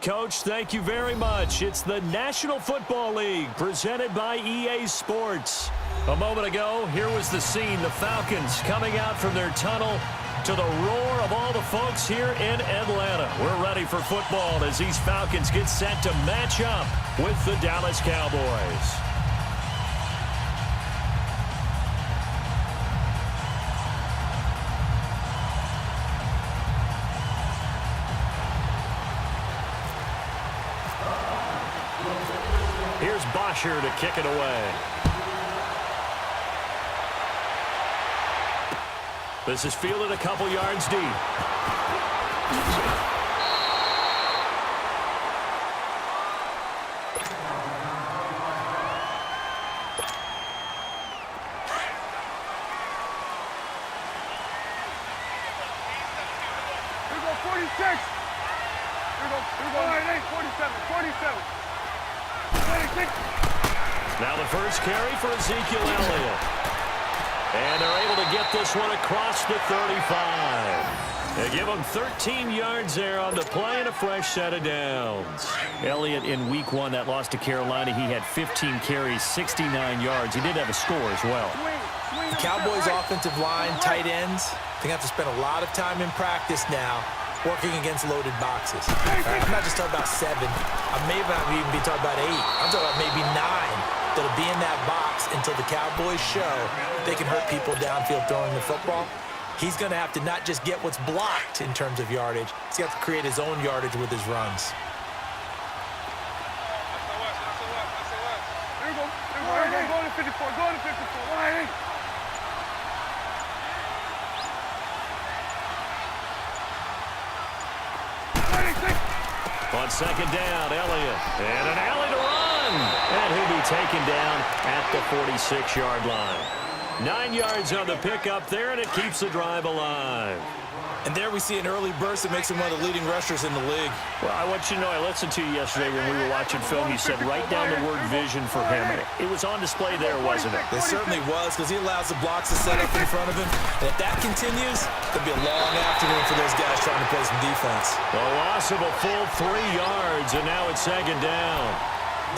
Coach, thank you very much. It's the National Football League presented by EA Sports. A moment ago, here was the scene. The Falcons coming out from their tunnel to the roar of all the folks here in Atlanta. We're ready for football as these Falcons get set to match up with the Dallas Cowboys. Here's Bosher to kick it away. This is fielded a couple yards deep. Here we go, 46. Here we go, 47. Now the first carry for Ezekiel Elliott. And they're able to get this one across the 35. They give him 13 yards there on the play and a fresh set of downs. Elliott in week 1, that loss to Carolina, he had 15 carries, 69 yards. He did have a score as well. The Cowboys' offensive line, tight ends, they have to spend a lot of time in practice now working against loaded boxes. I'm not just talking about 7. I may not even be talking about 8. I'm talking about maybe 9 that'll be in that box until the Cowboys show they can hurt people downfield throwing the football. He's going to have to not just get what's blocked in terms of yardage. He's got to create his own yardage with his runs. Here we go. Go to 54. On second down, Elliott. And an alley to run. And he'll be taken down at the 46-yard line. 9 yards on the pickup there, and it keeps the drive alive. And there we see an early burst that makes him one of the leading rushers in the league. Well, I want you to know, I listened to you yesterday when we were watching film. You said write down the word vision for him. It was on display there, wasn't it? It certainly was, because he allows the blocks to set up in front of him. And if that continues, there'll be a long afternoon for those guys trying to play some defense. The loss of a full 3 yards, and now it's second down.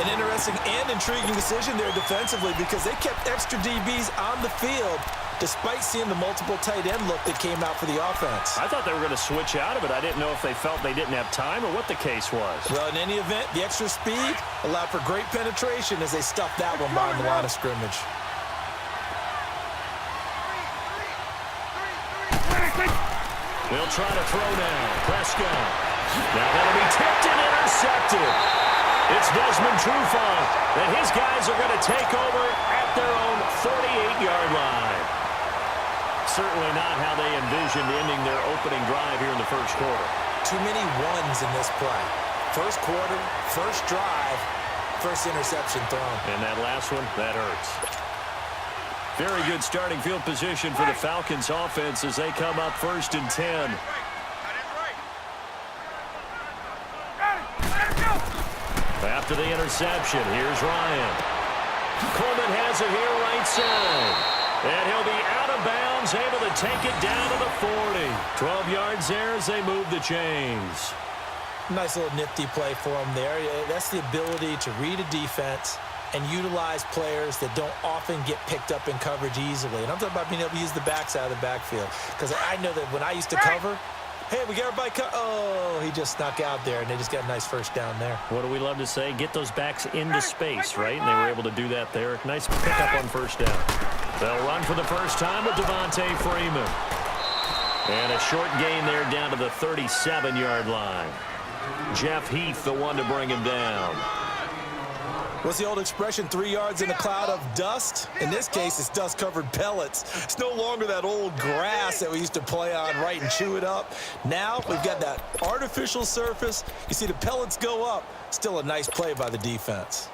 An interesting and intriguing decision there defensively, because they kept extra DBs on the field despite seeing the multiple tight end look that came out for the offense. I thought they were going to switch out of it. I didn't know if they felt they didn't have time or what the case was. Well, in any event, the extra speed allowed for great penetration as they stuffed that one behind the line of scrimmage. They'll try to throw now. Prescott. Now that'll be tipped and intercepted. It's Desmond Trufant, and his guys are going to take over at their own 48-yard line. Certainly not how they envisioned ending their opening drive here in the first quarter. Too many ones in this play. First quarter, first drive, first interception thrown. And that last one, that hurts. Very good starting field position for the Falcons offense as they come up 1st and 10. After the interception, here's Ryan. Coleman has it here right side. And he'll be out of bounds, able to take it down to the 40. 12 yards there as they move the chains. Nice little nifty play for him there. That's the ability to read a defense and utilize players that don't often get picked up in coverage easily. And I'm talking about being able to use the backside of the backfield. Because I know that when I used to cover, hey, we got everybody oh, he just snuck out there, and they just got a nice first down there. What do we love to say? Get those backs into space, right? And they were able to do that there. Nice pickup on first down. They'll run for the first time with Devontae Freeman. And a short gain there down to the 37-yard line. Jeff Heath, the one to bring him down. What's the old expression, 3 yards in a cloud of dust? In this case, it's dust-covered pellets. It's no longer that old grass that we used to play on, right, and chew it up. Now we've got that artificial surface. You see the pellets go up. Still a nice play by the defense.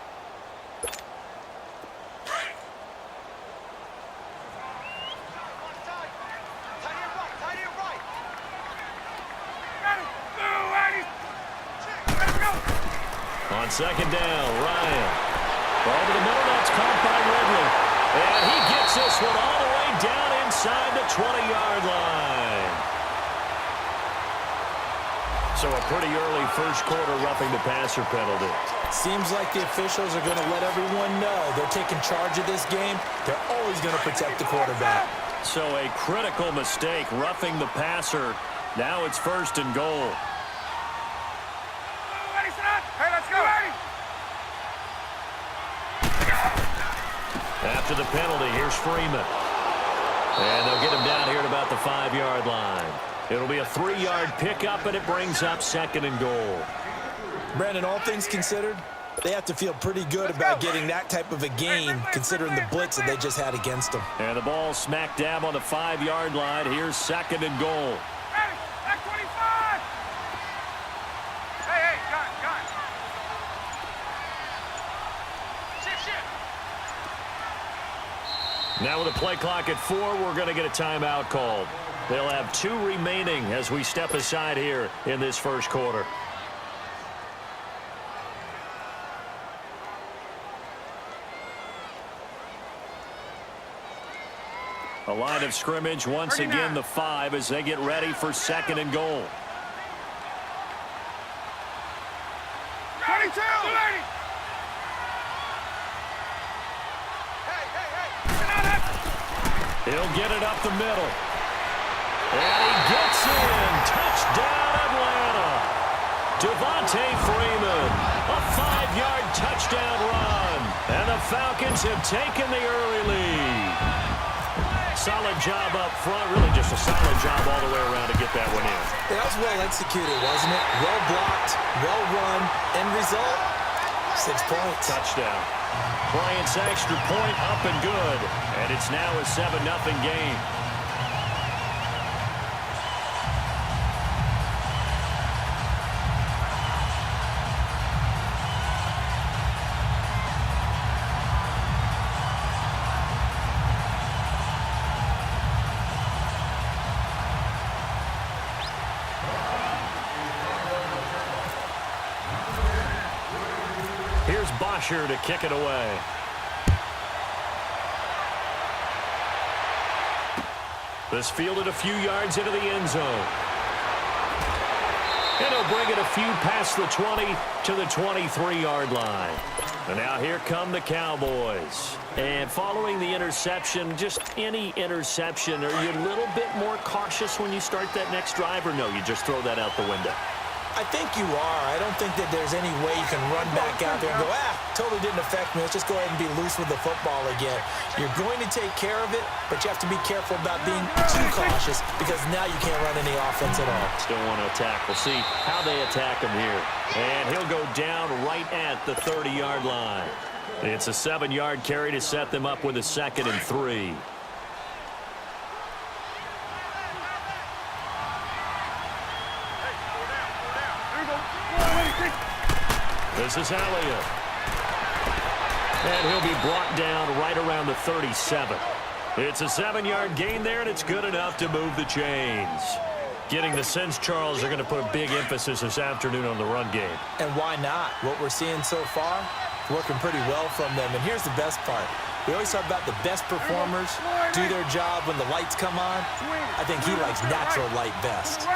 On second down, Ryan. Over the middle, that's caught by Ridley. And he gets this one all the way down inside the 20-yard line. So a pretty early first quarter roughing the passer penalty. Seems like the officials are going to let everyone know they're taking charge of this game. They're always going to protect the quarterback. So a critical mistake, roughing the passer. Now it's 1st and goal. Hey, let's go. After the penalty, here's Freeman. And they'll get him down here at about the 5-yard line. It'll be a 3-yard pickup, and it brings up 2nd and goal. Brandon, all things considered, they have to feel pretty good about getting that type of a gain, considering the blitz that they just had against them. And the ball smack dab on the 5-yard line. Here's 2nd and goal. Hey, back 25. Hey, got it. Shift. Now with a play clock at 4, we're going to get a timeout called. They'll have 2 remaining as we step aside here in this first quarter. A line of scrimmage once again, the 5, as they get ready for 2nd and goal. 22. He'll get it up the middle. And he gets in. Touchdown, Atlanta. Devontae Freeman. A 5-yard touchdown run. And the Falcons have taken the early lead. Solid job up front. Really just a solid job all the way around to get that one in. That was well executed, wasn't it? Well blocked, well run. End result, 6 points. Touchdown. Bryant's extra point up and good. And it's now a 7-0 game. Here's Bosher to kick it away. This fielded a few yards into the end zone. And he'll bring it a few past the 20 to the 23-yard line. And now here come the Cowboys. And following the interception, just any interception, are you a little bit more cautious when you start that next drive, or no, you just throw that out the window? I think you are. I don't think that there's any way you can run back out there and go, totally didn't affect me. Let's just go ahead and be loose with the football again. You're going to take care of it, but you have to be careful about being too cautious because now you can't run any offense at all. Still want to attack. We'll see how they attack him here. And he'll go down right at the 30-yard line. It's a 7-yard carry to set them up with a 2nd and 3. This is Elliott. And he'll be brought down right around the 37. It's a 7-yard gain there, and it's good enough to move the chains. Getting the sense, Charles, are going to put a big emphasis this afternoon on the run game. And why not? What we're seeing so far, working pretty well from them. And here's the best part. We always talk about the best performers do their job when the lights come on. I think he likes natural light best.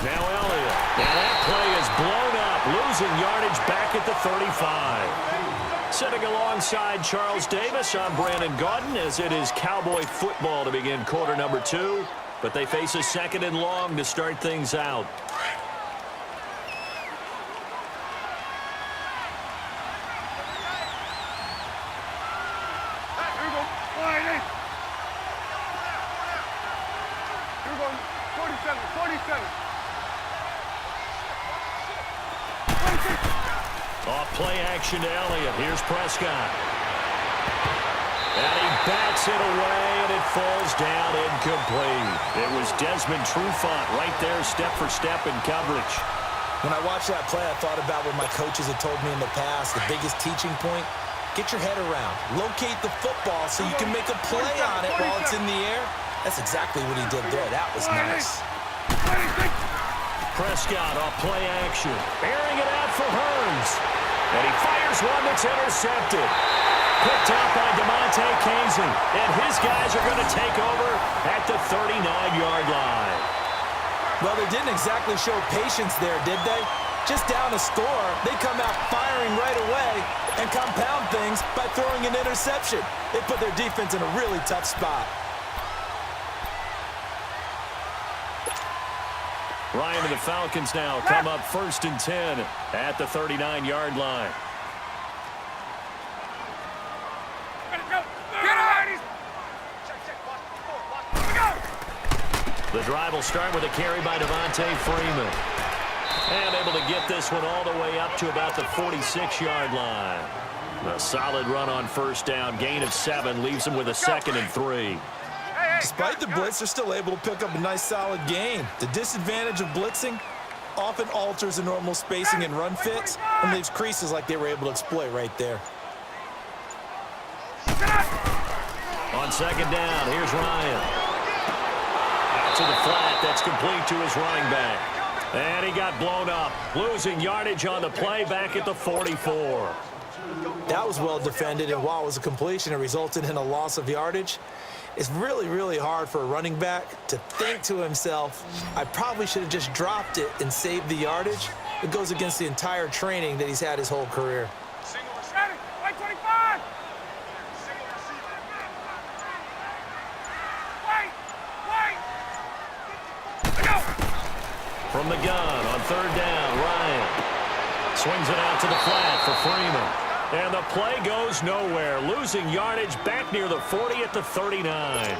Now Elliott. And that play is blown up, losing yardage back at the 35. Sitting alongside Charles Davis, I'm Brandon Gaudin, as it is Cowboy football to begin quarter number 2. But they face a 2nd and long to start things out. Off play action to Elliott. Here's Prescott. And he bats it away, and it falls down incomplete. It was Desmond Trufant right there, step for step in coverage. When I watched that play, I thought about what my coaches had told me in the past. The biggest teaching point, get your head around. Locate the football so you can make a play on it while it's in the air. That's exactly what he did there. That was nice. Prescott off play action. Airing it out for Hearns. And he fires one that's intercepted. picked up by DeMonte Casey. And his guys are going to take over at the 39-yard line. Well, they didn't exactly show patience there, did they? Just down a score, they come out firing right away and compound things by throwing an interception. They put their defense in a really tough spot. Ryan and the Falcons now come up 1st and 10 at the 39-yard line. The drive will start with a carry by Devontae Freeman. And able to get this one all the way up to about the 46-yard line. A solid run on 1st down. Gain of 7 leaves them with a 2nd and 3. Despite the blitz, they're still able to pick up a nice solid gain. The disadvantage of blitzing often alters the normal spacing and run fits and leaves creases like they were able to exploit right there. On 2nd down, here's Ryan. Out to the flat, that's complete to his running back. And he got blown up, losing yardage on the play back at the 44. That was well defended, and while it was a completion, it resulted in a loss of yardage. It's really, really hard for a running back to think to himself, I probably should have just dropped it and saved the yardage. It goes against the entire training that he's had his whole career. From the gun on 3rd down, Ryan swings it out to the flat for Freeman. And the play goes nowhere, losing yardage back near the 40 at the 39.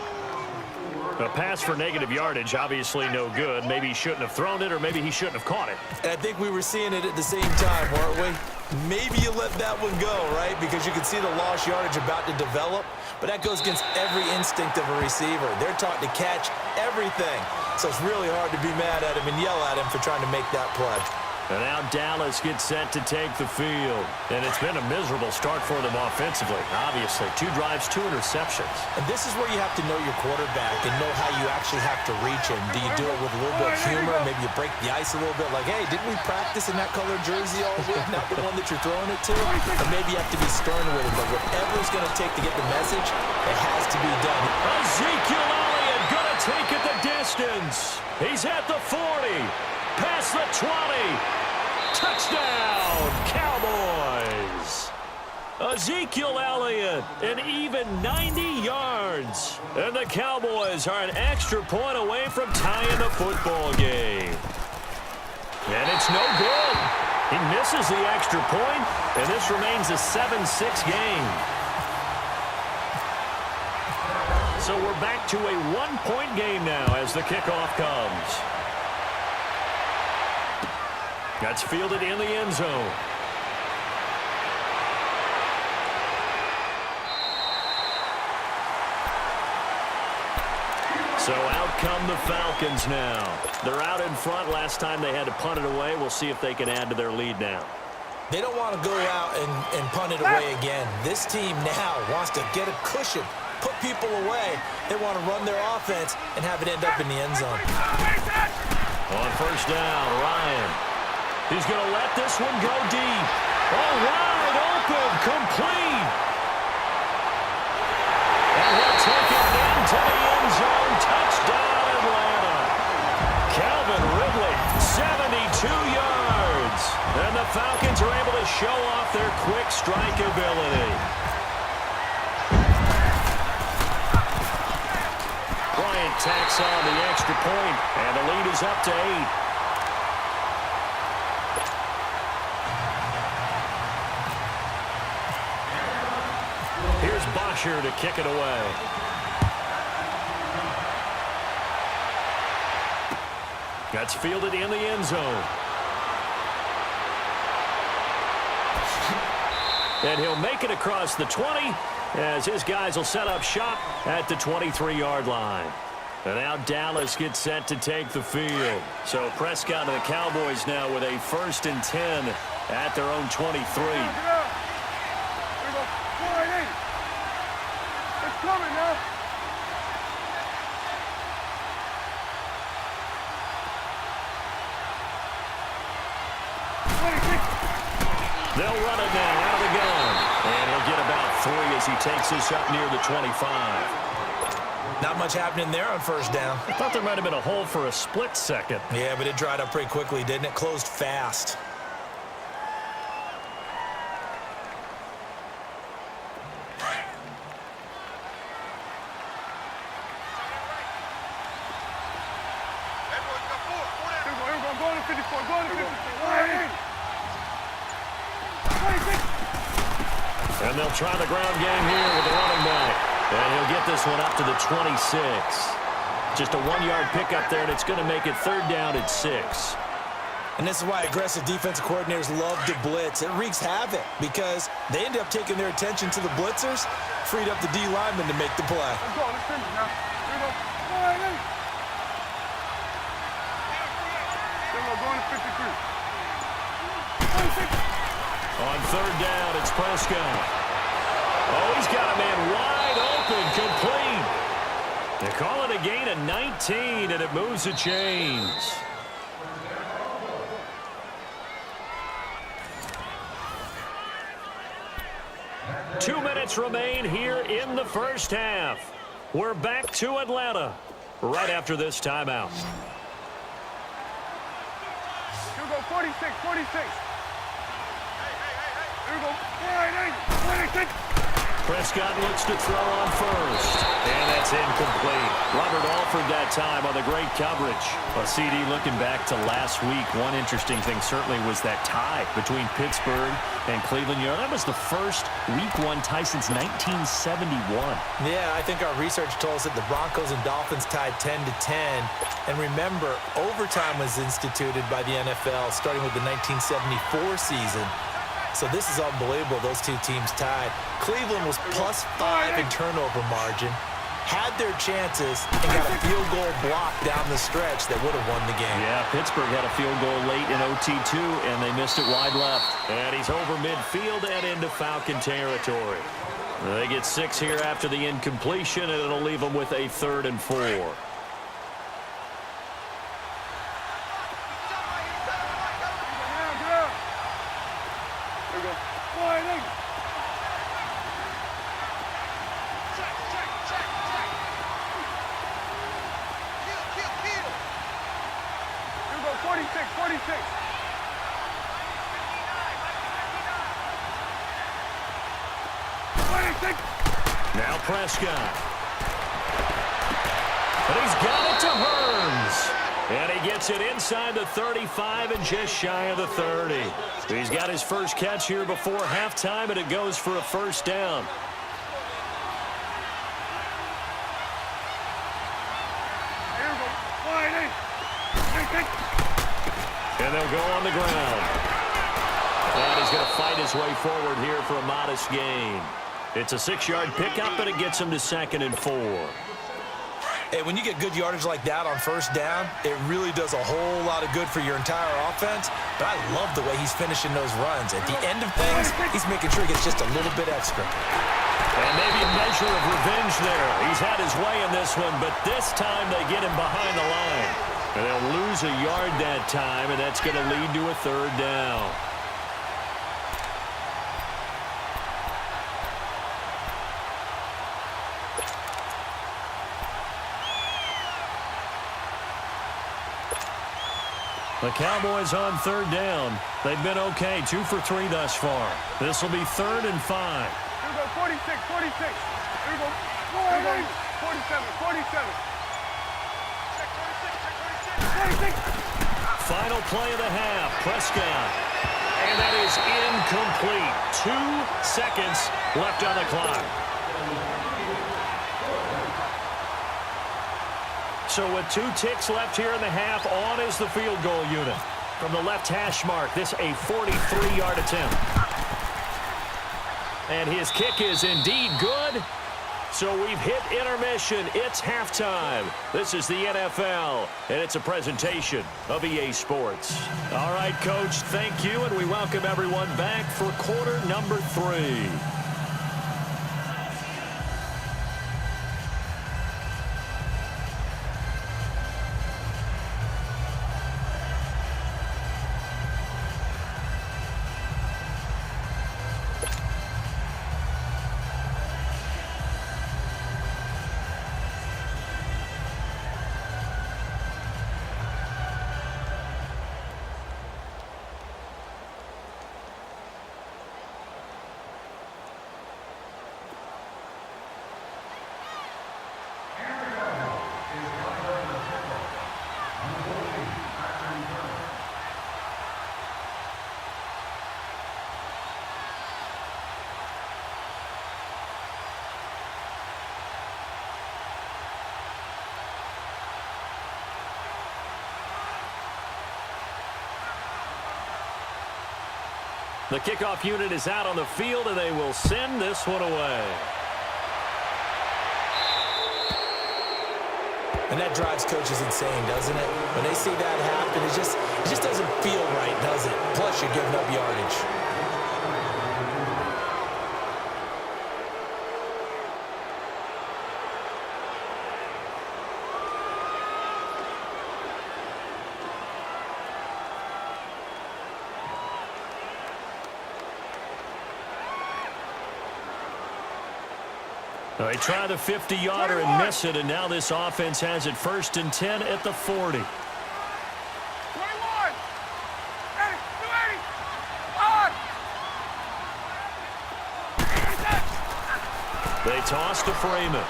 A pass for negative yardage, obviously no good. Maybe he shouldn't have thrown it, or maybe he shouldn't have caught it. And I think we were seeing it at the same time, weren't we? Maybe you let that one go, right? Because you can see the lost yardage about to develop. But that goes against every instinct of a receiver. They're taught to catch everything. So it's really hard to be mad at him and yell at him for trying to make that play. And now Dallas gets set to take the field. And it's been a miserable start for them offensively, obviously. 2 drives, 2 interceptions. And this is where you have to know your quarterback and know how you actually have to reach him. Do you do it with a little bit of humor? Maybe you break the ice a little bit like, hey, didn't we practice in that colored jersey all week? Not the one that you're throwing it to? Or maybe you have to be stern with it. But whatever it's going to take to get the message, it has to be done. Ezekiel Elliott going to take it the distance. He's at the 40. Past the 20. Touchdown, Cowboys. Ezekiel Elliott, an even 90 yards. And the Cowboys are an extra point away from tying the football game. And it's no good. He misses the extra point, and this remains a 7-6 game. So we're back to a 1-point game now as the kickoff comes. That's fielded in the end zone. So out come the Falcons now. They're out in front. Last time they had to punt it away. We'll see if they can add to their lead now. They don't want to go out and punt it away again. This team now wants to get a cushion, put people away. They want to run their offense and have it end up in the end zone. On 1st down, Ryan. He's going to let this one go deep. Oh, wide open, complete. And he'll take it into the end zone. Touchdown, Atlanta. Calvin Ridley, 72 yards. And the Falcons are able to show off their quick strike ability. Bryant tacks on the extra point, and the lead is up to 8. To kick it away. That's fielded in the end zone. And he'll make it across the 20 as his guys will set up shop at the 23-yard line. And now Dallas gets set to take the field. So Prescott and the Cowboys now with a 1st and 10 at their own 23. Coming now. They'll run it now out of the gun. And he'll get about 3 as as he takes this up near the 25. Not much happening there on first down. I thought there might have been a hole for a split second. Yeah, but it dried up pretty quickly, didn't it? Closed fast. And they'll try the ground game here with the running back. And he'll get this one up to the 26. Just a 1-yard pickup there, and it's going to make it third down at 6. And this is why aggressive defensive coordinators love to blitz. It wreaks havoc because they end up taking their attention to the blitzers, freed up the D lineman to make the play. Let's go. Let's finish now. Here we go. Then we're going to 53. On third down, it's Prescott. Oh, he's got a man wide open, complete. They call it a gain of 19, and it moves the chains. Two minutes remain here in the first half. We're back to Atlanta right after this timeout. Here we go, 46, 46. Here we go, 46. Prescott looks to throw on first, and that's incomplete. Robert Alford that time on the great coverage. Well, CD, looking back to last week, one interesting thing certainly was that tie between Pittsburgh and Cleveland. You know, that was the first Week 1 tie since 1971. Yeah, I think our research told us that the Broncos and Dolphins tied 10-10. And remember, overtime was instituted by the NFL starting with the 1974 season. So this is unbelievable, those two teams tied. Cleveland was +5 in turnover margin, had their chances, and got a field goal block down the stretch that would have won the game. Yeah, Pittsburgh had a field goal late in OT too, and they missed it wide left. And he's over midfield and into Falcon territory. They get 6 here after the incompletion, and it'll leave them with a 3rd and 4. Now Prescott. But he's got it to Hearns. And he gets it inside the 35 and just shy of the 30. He's got his first catch here before halftime, and it goes for a first down. And they'll go on the ground. And he's going to fight his way forward here for a modest gain. It's a 6-yard pickup, and it gets him to 2nd and 4. Hey, when you get good yardage like that on first down, it really does a whole lot of good for your entire offense. But I love the way he's finishing those runs. At the end of things, he's making sure he gets just a little bit extra. And maybe a measure of revenge there. He's had his way in this one, but this time they get him behind the line. And they'll lose a yard that time, and that's going to lead to a 3rd down. The Cowboys on 3rd down. They've been okay, 2 for 3 thus far. This will be 3rd and 5. Here we go, 46, 46. Here we go, 47, 47. Check 46. Final play of the half, Prescott. And that is incomplete. 2 seconds left on the clock. So with 2 ticks left here in the half, on is the field goal unit. From the left hash mark, this a 43-yard attempt. And his kick is indeed good. So we've hit intermission. It's halftime. This is the NFL, and it's a presentation of EA Sports. All right, Coach, thank you, and we welcome everyone back for quarter number 3. The kickoff unit is out on the field, and they will send this one away. And that drives coaches insane, doesn't it? When they see that happen, it just doesn't feel right, does it? Plus, you're giving up yardage. They try the 50-yarder and miss it, and now this offense has it 1st and 10 at the 40. 21. Hey, 280. On. They toss to Freeman.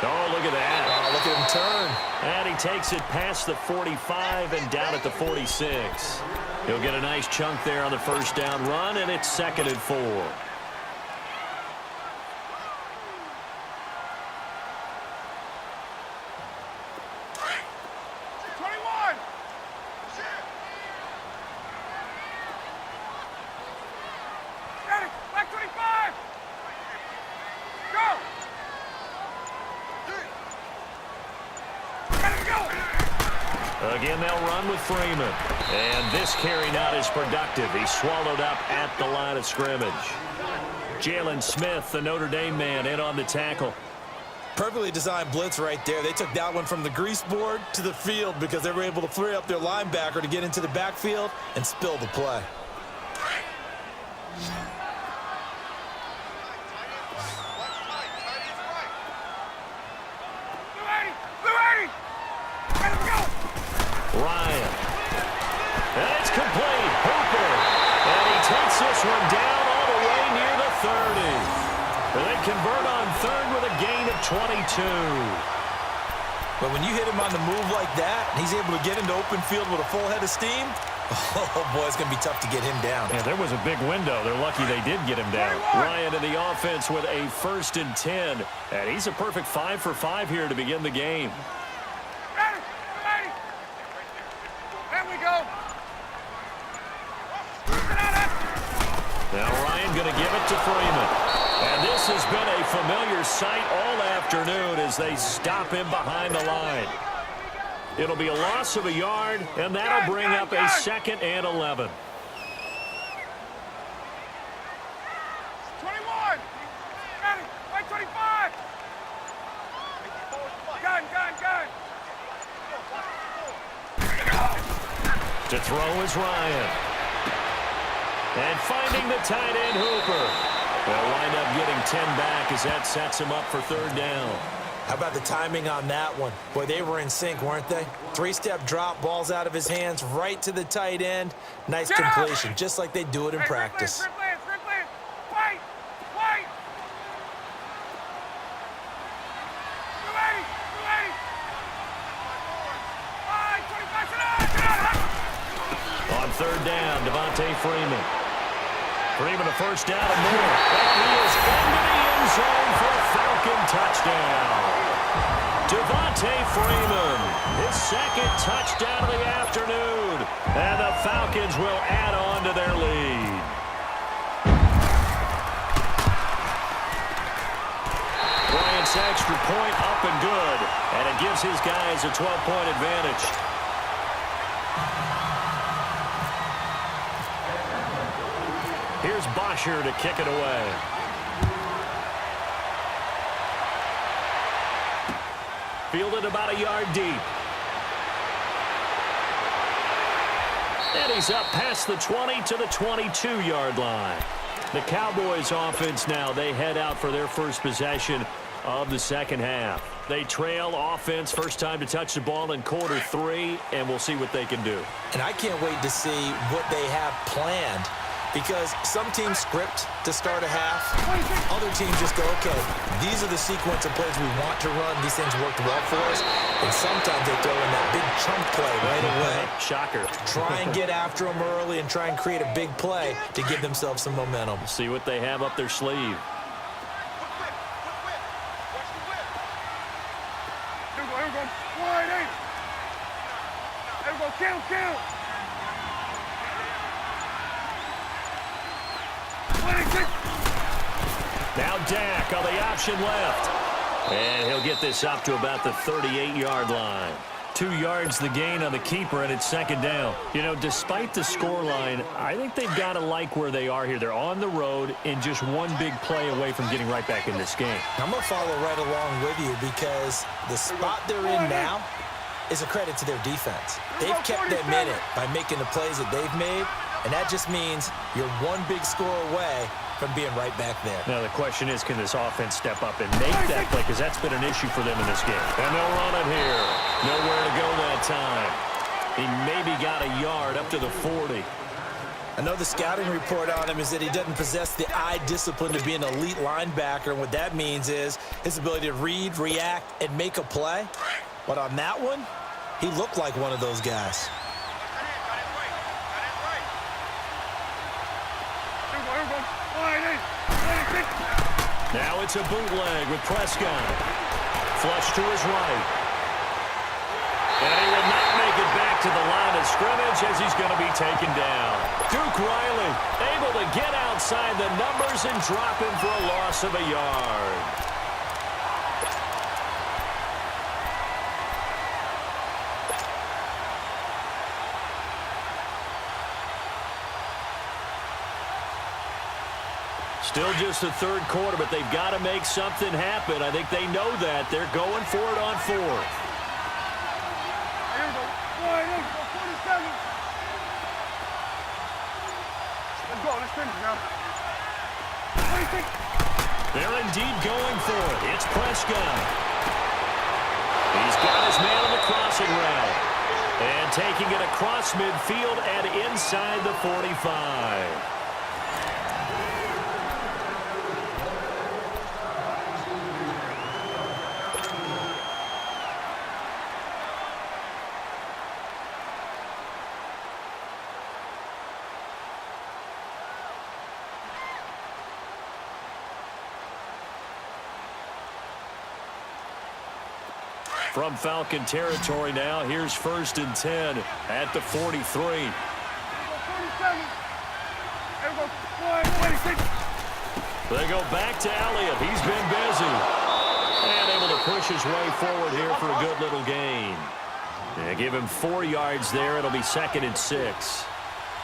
Oh, look at that. Oh, look at him turn. And he takes it past the 45 and down at the 46. He'll get a nice chunk there on the first down run, and it's 2nd and 4. 25. Go. Again, they'll run with Freeman. And this carry not as productive. He's swallowed up at the line of scrimmage. Jalen Smith, the Notre Dame man, in on the tackle. Perfectly designed blitz right there. They took that one from the grease board to the field because they were able to free up their linebacker to get into the backfield and spill the play. Ryan. And it's complete. Hooper. And he takes this one down all the way near the 30. And they convert on 3rd with a gain of 22. But when you hit him on the move like that, and he's able to get into open field with a full head of steam, oh, boy, it's going to be tough to get him down. Yeah, there was a big window. They're lucky they did get him down. Ryan in the offense with a 1st and 10. And he's a perfect 5 for 5 here to begin the game. Now Ryan going to give it to Freeman. And this has been a familiar sight all afternoon as they stop him behind the line. It'll be a loss of a yard, and that'll bring up a 2nd and 11. 21. Got it. Like 25. Gun. To throw is Ryan. And finding the tight end, Hooper. They'll wind up getting 10 back as that sets him up for 3rd down. How about the timing on that one? Boy, they were in sync, weren't they? 3-step drop, balls out of his hands, right to the tight end. Nice completion, just like they do it in practice. Wait. 280. On 3rd down, Devontae Freeman. Freeman a 1st down and more. And he is into the end zone for a Falcon touchdown. Devontae Freeman, his 2nd touchdown of the afternoon. And the Falcons will add on to their lead. Bryant's extra point up and good. And it gives his guys a 12-point advantage. Here's Bosher to kick it away. Fielded about a yard deep. And he's up past the 20 to the 22-yard line. The Cowboys offense now, they head out for their first possession of the 2nd half. They trail offense, first time to touch the ball in quarter 3, and we'll see what they can do. And I can't wait to see what they have planned. Because some teams script to start a half. Other teams just go, okay, these are the sequence of plays we want to run. These things worked well for us. And sometimes they throw in that big chunk play right away. Shocker. Try and get after them early and try and create a big play to give themselves some momentum. See what they have up their sleeve. Here we go. 180. Here we go. Kill. Dak on the option left. And he'll get this up to about the 38-yard line. 2 yards the gain on the keeper, and it's second down. You know, despite the scoreline, I think they've got to like where they are here. They're on the road and just one big play away from getting right back in this game. I'm going to follow right along with you because the spot they're in now is a credit to their defense. They've kept them in it by making the plays that they've made, and that just means you're one big score away from being right back there. Now the question is, can this offense step up and make that play? Because that's been an issue for them in this game. And they'll run it here. Nowhere to go that time. He maybe got a yard up to the 40. I know the scouting report on him is that he doesn't possess the eye discipline to be an elite linebacker, and what that means is his ability to read, react, and make a play. But on that one, he looked like one of those guys. Now it's a bootleg with Prescott. Flush to his right. And he will not make it back to the line of scrimmage as he's going to be taken down. Duke Riley able to get outside the numbers and drop him for a loss of a yard. Still just the third quarter, but they've got to make something happen. I think they know that. They're going for it on fourth. Here we go. 47. Let's go. Let's finish now. 26. They're indeed going for it. It's Prescott. He's got his man on the crossing route. And taking it across midfield and inside the 45. From Falcon territory now, here's 1st and 10 at the 43. 47. Here we go. 26. They go back to Elliott. He's been busy. And able to push his way forward here for a good little gain. They give him 4 yards there. It'll be 2nd and 6.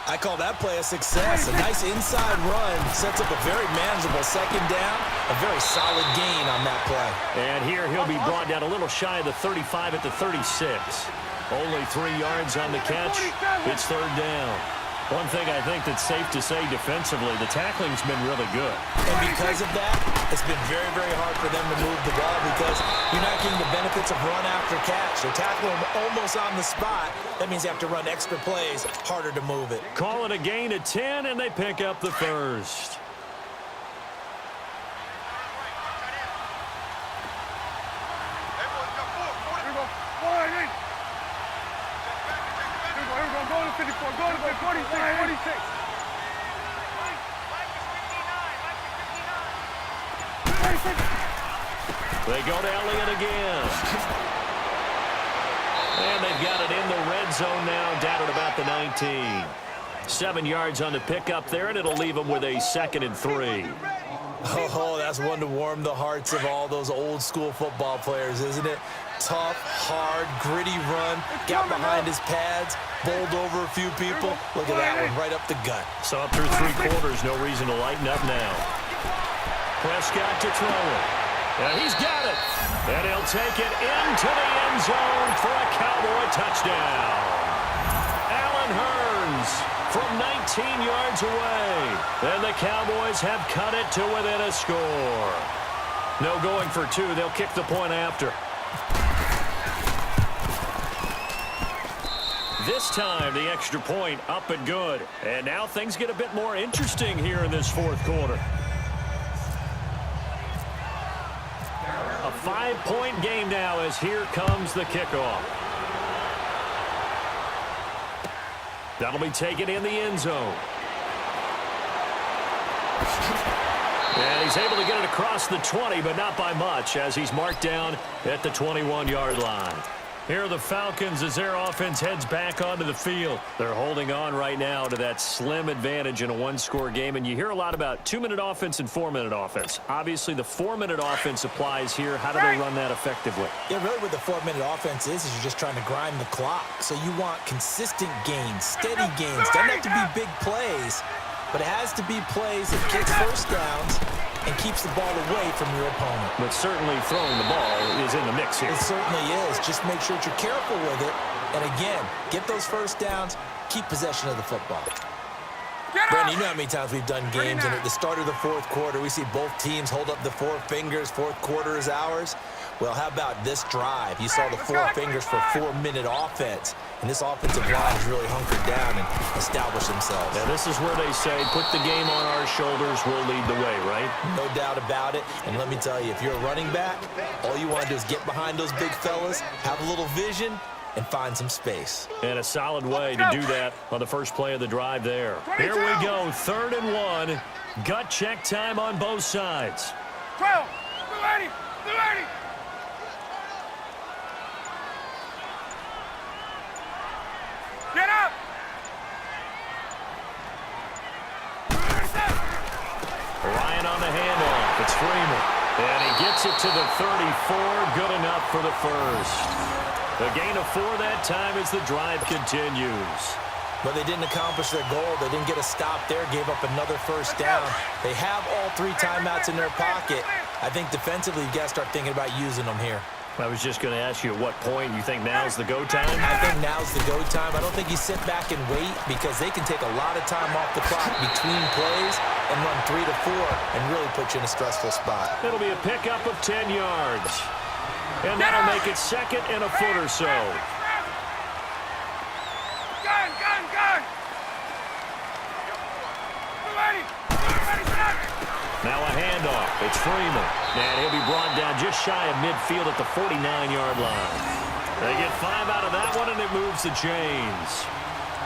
I call that play a success. A nice inside run sets up a very manageable second down. A very solid gain on that play. And here he'll be brought down a little shy of the 35 at the 36. Only 3 yards on the catch. It's 3rd down. One thing I think that's safe to say defensively, the tackling's been really good. And because of that, it's been very, very hard for them to move the ball because you're not getting the benefits of run after catch. They're tackling them almost on the spot. That means you have to run extra plays, harder to move it. Call it a gain of 10, and they pick up the first. Go to 54. Go to 46. 46. They go to Elliott again. And they've got it in the red zone now, down at about the 19. 7 yards on the pickup there, and it'll leave them with a 2nd and 3. Oh, that's one to warm the hearts of all those old school football players, isn't it? Tough, hard, gritty run, got behind his pads, bowled over a few people. Look at that one, right up the gut. So up through 3 quarters, no reason to lighten up now. Prescott to throw it. And he's got it. And he'll take it into the end zone for a Cowboy touchdown. Allen Hurns from 19 yards away. And the Cowboys have cut it to within a score. No going for 2. They'll kick the point after. This time, the extra point up and good. And now things get a bit more interesting here in this 4th quarter. A 5-point game now as here comes the kickoff. That'll be taken in the end zone. And he's able to get it across the 20, but not by much, as he's marked down at the 21-yard line. Here are the Falcons as their offense heads back onto the field. They're holding on right now to that slim advantage in a one-score game, and you hear a lot about 2-minute offense and 4-minute offense. Obviously, the 4-minute offense applies here. How do they run that effectively? Yeah, really what the 4-minute offense is you're just trying to grind the clock. So you want consistent gains, steady gains. Doesn't have to be big plays, but it has to be plays that gets first downs and keeps the ball away from your opponent. But certainly throwing the ball is in the mix here. It certainly is. Just make sure that you're careful with it. And again, get those first downs, keep possession of the football. Brandon, you know how many times we've done games, and at the start of the fourth quarter, we see both teams hold up the four fingers, fourth quarter is ours. Well, how about this drive? You saw the four fingers for 4-minute offense, and this offensive line has really hunkered down and established themselves. Now, this is where they say, put the game on our shoulders, we'll lead the way, right? No doubt about it, and let me tell you, if you're a running back, all you want to do is get behind those big fellas, have a little vision, and find some space. And a solid way to do that on the first play of the drive there. Here we go, 3rd and 1. Gut check time on both sides. 12, 280, 280. Get up. Ryan on the handoff. It's Freeman. And he gets it to the 34. Good enough for the first. A gain of 4 that time as the drive continues. But they didn't accomplish their goal. They didn't get a stop there, gave up another first down. They have all 3 timeouts in their pocket. I think defensively, you've got to start thinking about using them here. I was just going to ask you at what point you think now's the go time? I think now's the go time. I don't think you sit back and wait because they can take a lot of time off the clock between plays and run 3 to 4 and really put you in a stressful spot. It'll be a pickup of 10 yards. And that'll make it 2nd and a foot or so. Gun, gun, gun. 280, 280, stop. Now a handoff. It's Freeman. And he'll be brought down just shy of midfield at the 49-yard line. They get 5 out of that one, and it moves the chains.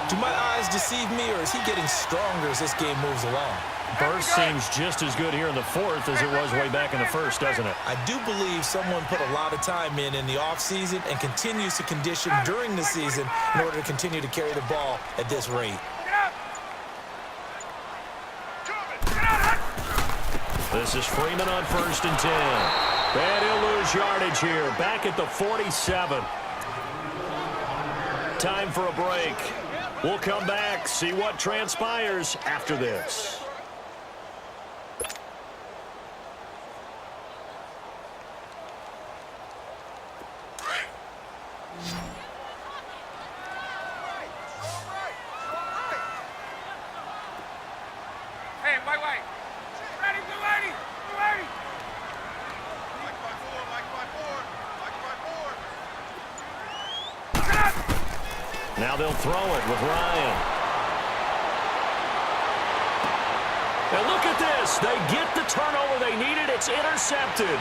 Do my eyes deceive me, or is he getting stronger as this game moves along? Burst seems just as good here in the 4th as it was way back in the 1st, doesn't it? I do believe someone put a lot of time in the offseason and continues to condition during the season in order to continue to carry the ball at this rate. This is Freeman on 1st and 10. And he'll lose yardage here. Back at the 47. Time for a break. We'll come back, see what transpires after this. Hey, white. Ready, 280, 280. Now they'll throw it with Ryan. And look at this. They get the turnover they needed. It's intercepted.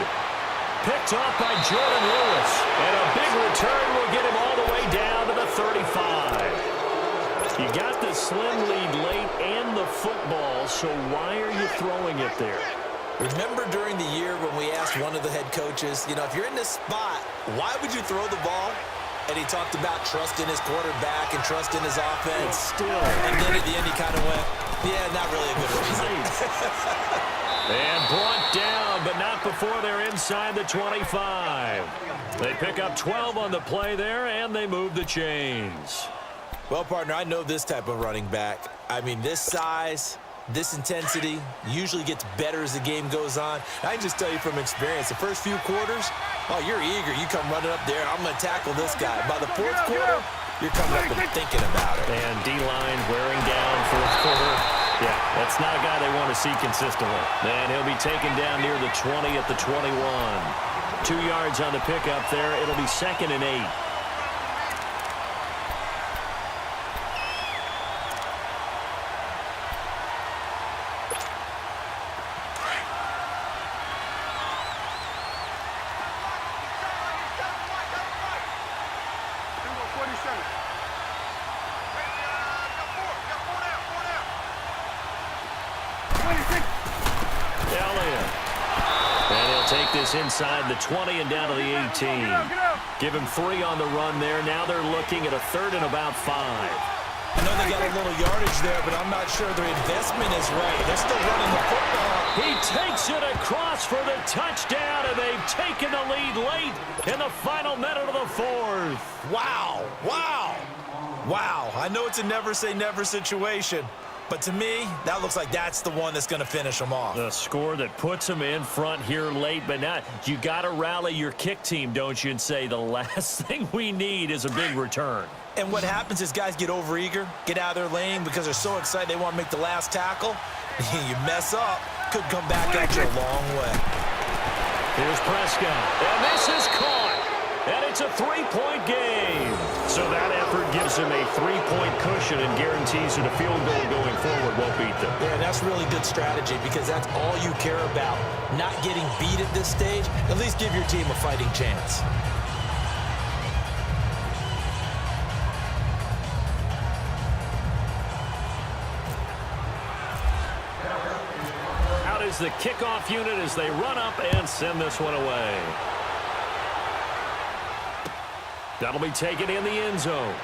Picked off by Jordan Lewis. And a big return will get him all the way down to the 35. You got the slim lead late and the football, so why are you throwing it there? Remember during the year when we asked one of the head coaches, if you're in this spot, why would you throw the ball? And he talked about trust in his quarterback and trust in his offense. Still. And then at the end he kind of went, yeah, not really a good reason. And brought down, but not before they're inside the 25. They pick up 12 on the play there, and they move the chains. Well, partner, I know this type of running back. I mean, this size, this intensity usually gets better as the game goes on. I can just tell you from experience, the first few quarters, oh, you're eager. You come running up there, I'm going to tackle this guy. By the 4th quarter, you're coming up and thinking about it. And D-line wearing down 4th quarter. Yeah, that's not a guy they want to see consistently. And he'll be taken down near the 20 at the 21. 2 yards on the pickup there. It'll be 2nd and 8. Elliott. And he'll take this inside the 20 and down to the 18. Get up. Give him 3 on the run there. Now they're looking at a 3rd and about 5. I know they got a little yardage there, but I'm not sure their investment is right. They're still running the football. He takes it across for the touchdown, and they've taken the lead late in the final minute of the 4th. Wow, wow, wow. I know it's a never-say-never situation, but to me, that looks like that's the one that's going to finish them off. The score that puts them in front here late, but now you got to rally your kick team, don't you, and say the last thing we need is a big return. And what happens is guys get overeager, get out of their lane because they're so excited they want to make the last tackle. You mess up, could come back at you a long way. Here's Prescott, and this is caught, and it's a 3-point game. So that effort gives him a 3-point cushion and guarantees that a field goal going forward won't beat them. Yeah, that's really good strategy because that's all you care about. Not getting beat at this stage, at least give your team a fighting chance. Is the kickoff unit as they run up and send this one away. That'll be taken in the end zone.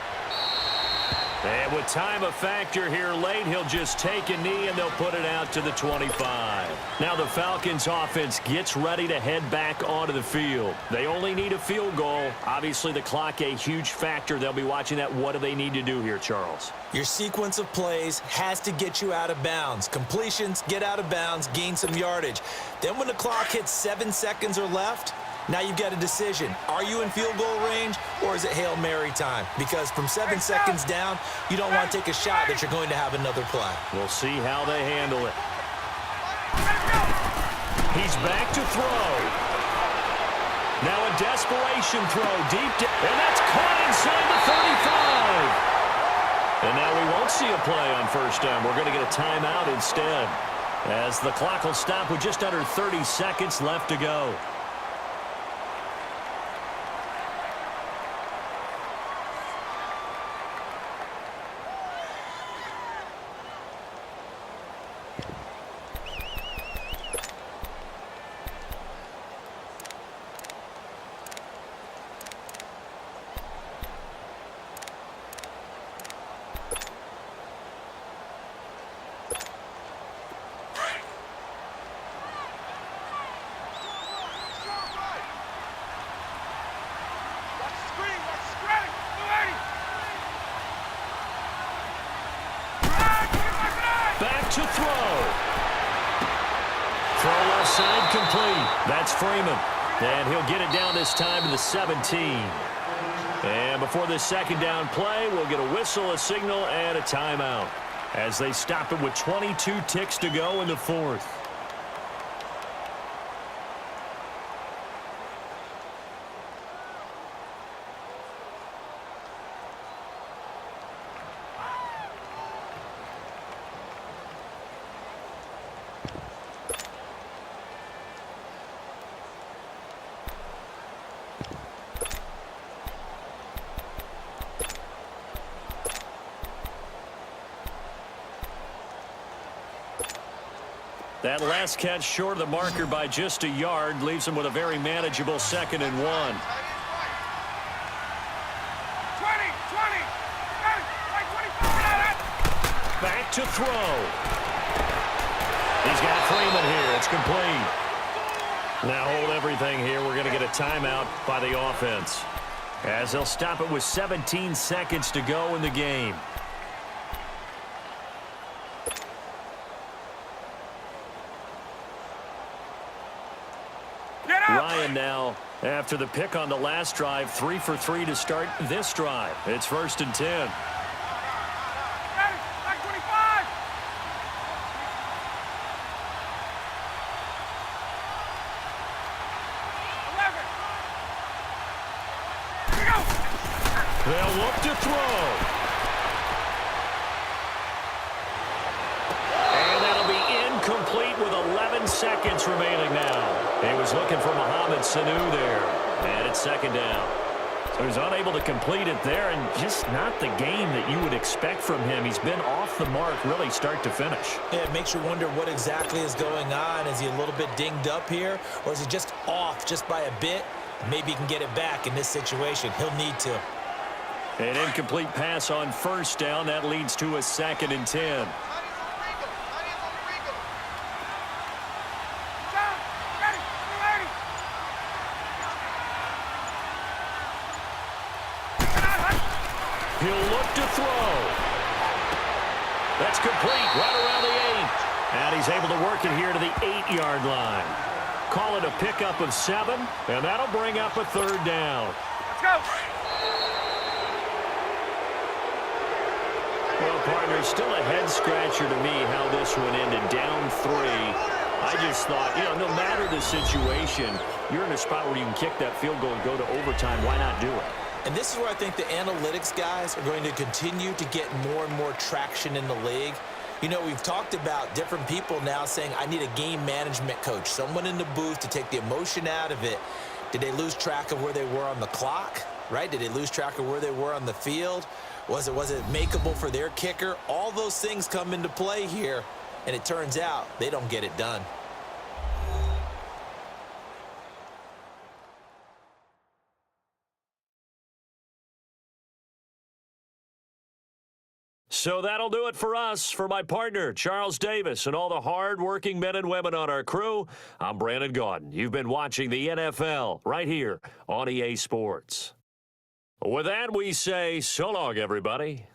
And with time a factor here late, he'll just take a knee and they'll put it out to the 25. Now the Falcons offense gets ready to head back onto the field. They only need a field goal. Obviously the clock a huge factor. They'll be watching that. What do they need to do here, Charles? Your sequence of plays has to get you out of bounds. Completions, get out of bounds, gain some yardage. Then when the clock hits 7 seconds or left, now you've got a decision. Are you in field goal range or is it Hail Mary time? Because from 7 seconds down, you don't want to take a shot that you're going to have another play. We'll see how they handle it. He's back to throw. Now a desperation throw deep down, and that's caught inside the 35. And now we won't see a play on first down. We're going to get a timeout instead, as the clock will stop with just under 30 seconds left to go. To throw. Throw left side complete. That's Freeman. And he'll get it down this time to the 17. And before this second down play, we'll get a whistle, a signal, and a timeout as they stop it with 22 ticks to go in the 4th. That last catch short of the marker by just a yard leaves him with a very manageable 2nd and 1. 20, 20. Back to throw. He's got Freeman here. It's complete. Now hold everything here. We're going to get a timeout by the offense, as they'll stop it with 17 seconds to go in the game. Ryan now, after the pick on the last drive, 3 for 3 to start this drive. It's 1st and 10. They'll look to throw. And that'll be incomplete with 11 seconds remaining now. He was looking for Mohamed Sanu there. And it's 2nd down. So he's unable to complete it there, and just not the game that you would expect from him. He's been off the mark really start to finish. Yeah, it makes you wonder what exactly is going on. Is he a little bit dinged up here, or is he just off just by a bit? Maybe he can get it back in this situation. He'll need to. An incomplete pass on first down. That leads to a 2nd and 10. He'll look to throw. That's complete right around the 8. And he's able to work it here to the 8-yard line. Call it a pickup of 7, and that'll bring up a 3rd down. Let's go. Well, partner, still a head-scratcher to me how this one ended down 3. I just thought, no matter the situation, you're in a spot where you can kick that field goal and go to overtime. Why not do it? And this is where I think the analytics guys are going to continue to get more and more traction in the league. We've talked about different people now saying, I need a game management coach, someone in the booth to take the emotion out of it. Did they lose track of where they were on the clock, right? Did they lose track of where they were on the field? Was it makeable for their kicker? All those things come into play here, and it turns out they don't get it done. So that'll do it for us. For my partner, Charles Davis, and all the hard-working men and women on our crew, I'm Brandon Gaudin. You've been watching the NFL right here on EA Sports. With that, we say so long, everybody.